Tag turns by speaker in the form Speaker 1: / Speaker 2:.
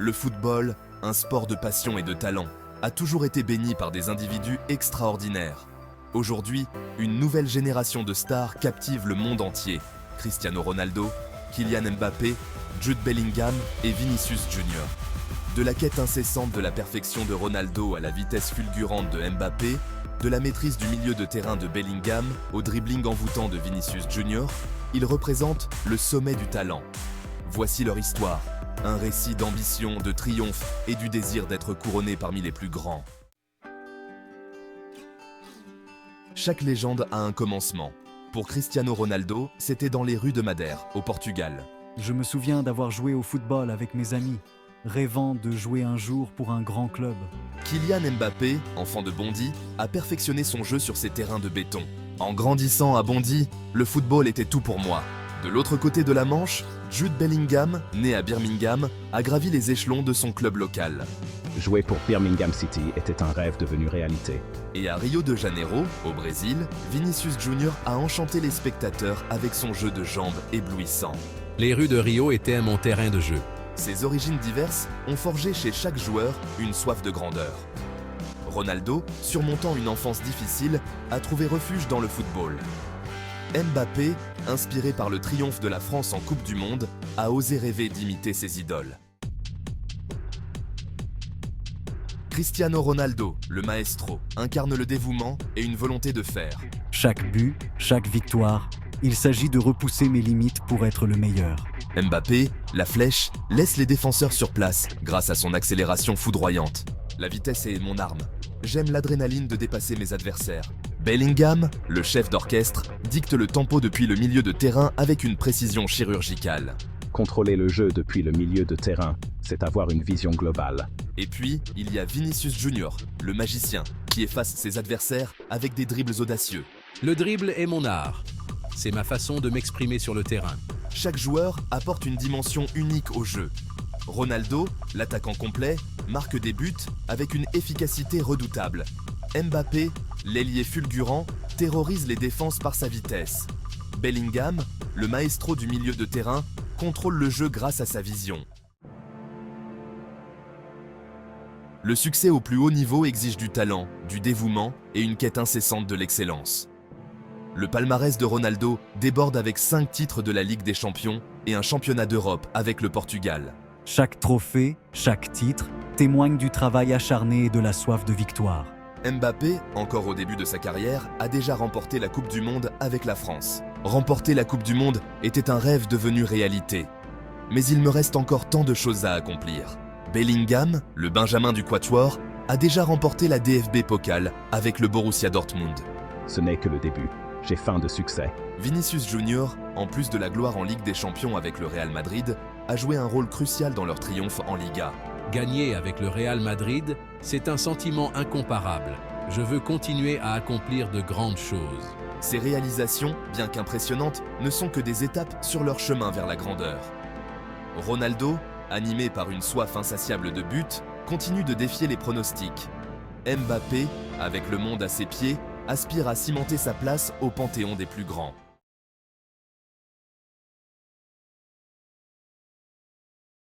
Speaker 1: Le football, un sport de passion et de talent, a toujours été béni par des individus extraordinaires. Aujourd'hui, une nouvelle génération de stars captive le monde entier. Cristiano Ronaldo, Kylian Mbappé, Jude Bellingham et Vinicius Junior. De la quête incessante de la perfection de Ronaldo à la vitesse fulgurante de Mbappé, de la maîtrise du milieu de terrain de Bellingham au dribbling envoûtant de Vinicius Junior, ils représentent le sommet du talent. Voici leur histoire, un récit d'ambition, de triomphe et du désir d'être couronné parmi les plus grands. Chaque légende a un commencement. Pour Cristiano Ronaldo, c'était dans les rues de Madère, au Portugal.
Speaker 2: Je me souviens d'avoir joué au football avec mes amis, rêvant de jouer un jour pour un grand club.
Speaker 1: Kylian Mbappé, enfant de Bondy, a perfectionné son jeu sur ces terrains de béton. En grandissant à Bondy, le football était tout pour moi. De l'autre côté de la Manche, Jude Bellingham, né à Birmingham, a gravi les échelons de son club local.
Speaker 3: Jouer pour Birmingham City était un rêve devenu réalité.
Speaker 1: Et à Rio de Janeiro, au Brésil, Vinicius Junior a enchanté les spectateurs avec son jeu de jambes éblouissant.
Speaker 4: Les rues de Rio étaient mon terrain de jeu.
Speaker 1: Ses origines diverses ont forgé chez chaque joueur une soif de grandeur. Ronaldo, surmontant une enfance difficile, a trouvé refuge dans le football. Mbappé, inspiré par le triomphe de la France en Coupe du Monde, a osé rêver d'imiter ses idoles. Cristiano Ronaldo, le maestro, incarne le dévouement et une volonté de faire.
Speaker 2: Chaque but, chaque victoire, il s'agit de repousser mes limites pour être le meilleur.
Speaker 1: Mbappé, la flèche, laisse les défenseurs sur place grâce à son accélération foudroyante. La vitesse est mon arme. J'aime l'adrénaline de dépasser mes adversaires. Bellingham, le chef d'orchestre, dicte le tempo depuis le milieu de terrain avec une précision chirurgicale.
Speaker 3: Contrôler le jeu depuis le milieu de terrain, c'est avoir une vision globale.
Speaker 1: Et puis, il y a Vinicius Junior, le magicien, qui efface ses adversaires avec des dribbles audacieux.
Speaker 4: Le dribble est mon art. C'est ma façon de m'exprimer sur le terrain.
Speaker 1: Chaque joueur apporte une dimension unique au jeu. Ronaldo, l'attaquant complet, marque des buts avec une efficacité redoutable. Mbappé, l'ailier fulgurant, terrorise les défenses par sa vitesse. Bellingham, le maestro du milieu de terrain, contrôle le jeu grâce à sa vision. Le succès au plus haut niveau exige du talent, du dévouement et une quête incessante de l'excellence. Le palmarès de Ronaldo déborde avec 5 titres de la Ligue des Champions et un championnat d'Europe avec le Portugal.
Speaker 2: Chaque trophée, chaque titre, témoigne du travail acharné et de la soif de victoire.
Speaker 1: Mbappé, encore au début de sa carrière, a déjà remporté la Coupe du Monde avec la France. Remporter la Coupe du Monde était un rêve devenu réalité. Mais il me reste encore tant de choses à accomplir. Bellingham, le Benjamin du Quatuor, a déjà remporté la DFB Pokal avec le Borussia Dortmund.
Speaker 3: Ce n'est que le début. J'ai faim de succès.
Speaker 1: Vinicius Junior, en plus de la gloire en Ligue des Champions avec le Real Madrid, a joué un rôle crucial dans leur triomphe en Liga.
Speaker 4: Gagner avec le Real Madrid, c'est un sentiment incomparable. Je veux continuer à accomplir de grandes choses.
Speaker 1: Ces réalisations, bien qu'impressionnantes, ne sont que des étapes sur leur chemin vers la grandeur. Ronaldo, animé par une soif insatiable de but, continue de défier les pronostics. Mbappé, avec le monde à ses pieds, aspire à cimenter sa place au panthéon des plus grands.